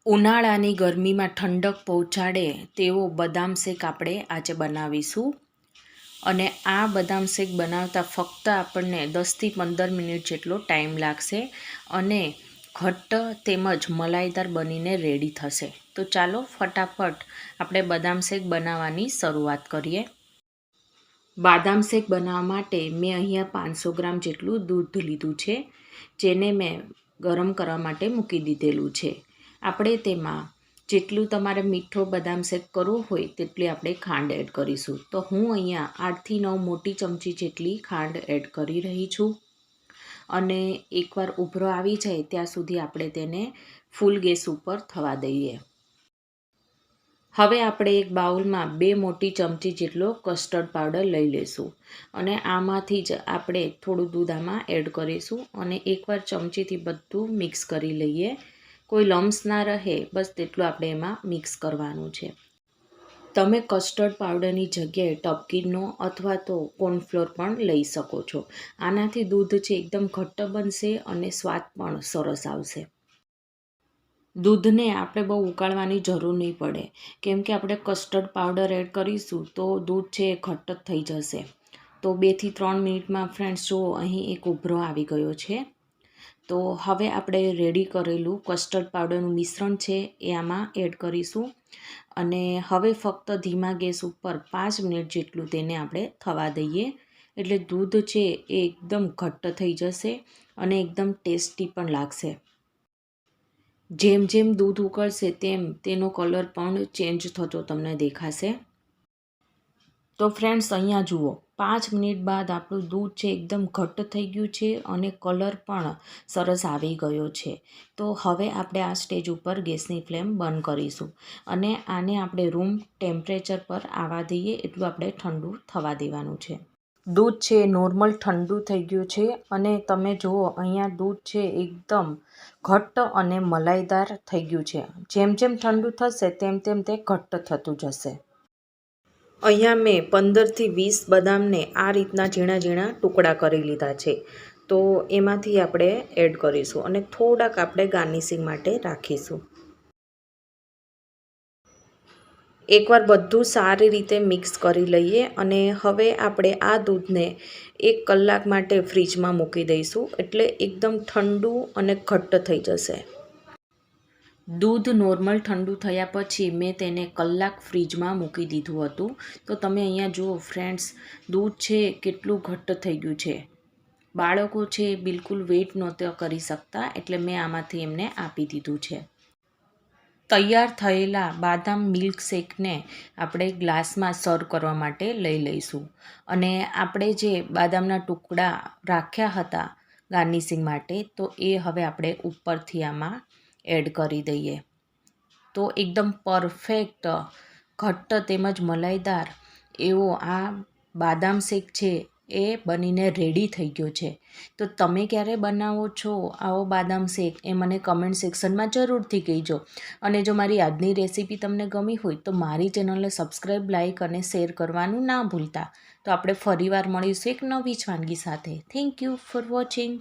ઉનાળાની ગરમીમાં ઠંડક પહોંચાડે તેવો બદામ શેક આપણે આજે બનાવીશું. અને આ બદામ શેક બનાવતા ફક્ત આપણને 10થી 15 મિનિટ જેટલો ટાઈમ લાગશે અને ઘટ્ટ તેમજ મલાઈદાર બનીને રેડી થશે. તો ચાલો ફટાફટ આપણે બદામ શેક બનાવવાની શરૂઆત કરીએ. બદામ શેક બનાવવા માટે મેં અહીંયા 500 ગ્રામ જેટલું દૂધ લીધું છે, જેને મેં ગરમ કરવા માટે મૂકી દીધેલું છે. આપણે તેમાં જેટલું તમારે મીઠો બદામ શેક કરવો હોય તેટલી આપણે ખાંડ એડ કરીશું. તો હું અહીંયા 8થી 9 મોટી ચમચી જેટલી ખાંડ એડ કરી રહી છું. અને એકવાર ઉભરો આવી જાય ત્યાં સુધી આપણે તેને ફૂલ ગેસ ઉપર થવા દઈએ. હવે આપણે એક બાઉલમાં 2 મોટી ચમચી જેટલો કસ્ટર્ડ પાવડર લઈ લઈશું અને આમાંથી જ આપણે થોડું દૂધ આમાં એડ કરીશું અને એકવાર ચમચીથી બધું મિક્સ કરી લઈએ. કોઈ લમ્સ ના રહે, બસ તેટલું આપણે એમાં મિક્સ કરવાનું છે. તમે કસ્ટર્ડ પાવડરની જગ્યાએ ટપકીનો અથવા તો કોર્નફ્લોર પણ લઈ શકો છો. આનાથી દૂધ છે એકદમ ઘટ્ટ બનશે અને સ્વાદ પણ સરસ આવશે. દૂધને આપણે બહુ ઉકાળવાની જરૂર નહીં પડે, કેમ કે આપણે કસ્ટર્ડ પાવડર એડ કરીશું તો દૂધ છે એ ઘટ્ટ થઈ જશે. તો 2થી 3 મિનિટમાં ફ્રેન્ડ્સ જુઓ, અહીં એક ઉભરો આવી ગયો છે. તો હવે આપણે રેડી કરેલું કસ્ટર્ડ પાવડરનું મિશ્રણ છે એ આમાં એડ કરીશું અને હવે ફક્ત ધીમા ગેસ ઉપર 5 મિનિટ જેટલું તેને આપણે થવા દઈએ. એટલે દૂધ છે એ એકદમ ઘટ્ટ થઈ જશે અને એકદમ ટેસ્ટી પણ લાગશે. જેમ જેમ દૂધ ઉકળશે તેમ તેનો કલર પણ ચેન્જ થતો તમને દેખાશે. તો ફ્રેન્ડ્સ અહીંયા જુઓ, 5 મિનિટ બાદ આપણું દૂધ છે એકદમ ઘટ્ટ થઈ ગયું છે અને કલર પણ સરસ આવી ગયો છે. તો હવે આપણે આ સ્ટેજ ઉપર ગેસની ફ્લેમ બંધ કરીશું અને આને આપણે રૂમ ટેમ્પરેચર પર આવવા દઈએ એટલું આપણે ઠંડુ થવા દેવાનું છે. દૂધ છે નોર્મલ ઠંડુ થઈ ગયું છે અને તમે જુઓ અહીંયા દૂધ છે એકદમ ઘટ્ટ અને મલાઈદાર થઈ ગયું છે. જેમ જેમ ઠંડુ થશે તેમ તેમ તે ઘટ્ટ થતું જશે. અહીંયા મેં 15થી 20 બદામને આ રીતના ઝીણા ઝીણા ટુકડા કરી લીધા છે. તો એમાંથી આપણે એડ કરીશું અને થોડાક આપણે ગાર્નિશિંગ માટે રાખીશું. એકવાર બધું સારી રીતે મિક્સ કરી લઈએ અને હવે આપણે આ દૂધને 1 કલાક માટે ફ્રીજમાં મૂકી દઈશું, એટલે એકદમ ઠંડુ અને ઘટ્ટ થઈ જશે. દૂધ નોર્મલ ઠંડુ થયા પછી મેં તેને કલાક ફ્રીજમાં મૂકી દીધું હતું. તો તમે અહીંયા જુઓ ફ્રેન્ડ્સ, દૂધ છે કેટલું ઘટ્ટ થઈ ગયું છે. બાળકો છે બિલકુલ વેઇટ નહોતા કરી શકતા, એટલે મેં આમાંથી એમને આપી દીધું છે. તૈયાર થયેલા બદામ મિલ્ક શેકને આપણે ગ્લાસમાં સર્વ કરવા માટે લઈ લઈશું અને આપણે જે બદામના ટુકડા રાખ્યા હતા ગાર્નિશિંગ માટે, તો એ હવે આપણે ઉપરથી આમાં એડ કરી દઈએ. તો એકદમ પરફેક્ટ ઘટ્ટ તેમજ મલાઈદાર એવો આ બદામ શેક છે એ બનીને રેડી થઈ ગયો છે. તો તમે ક્યારે બનાવો છો આવો બદામ શેક એ મને કમેન્ટ સેક્શનમાં જરૂરથી કહેજો. અને જો મારી આજની રેસીપી તમને ગમી હોય તો મારી ચેનલને સબસ્ક્રાઈબ, લાઈક અને શેર કરવાનું ના ભૂલતા. તો આપણે ફરીવાર મળીશું એક નવી જ વાનગી સાથે. Thank you for watching.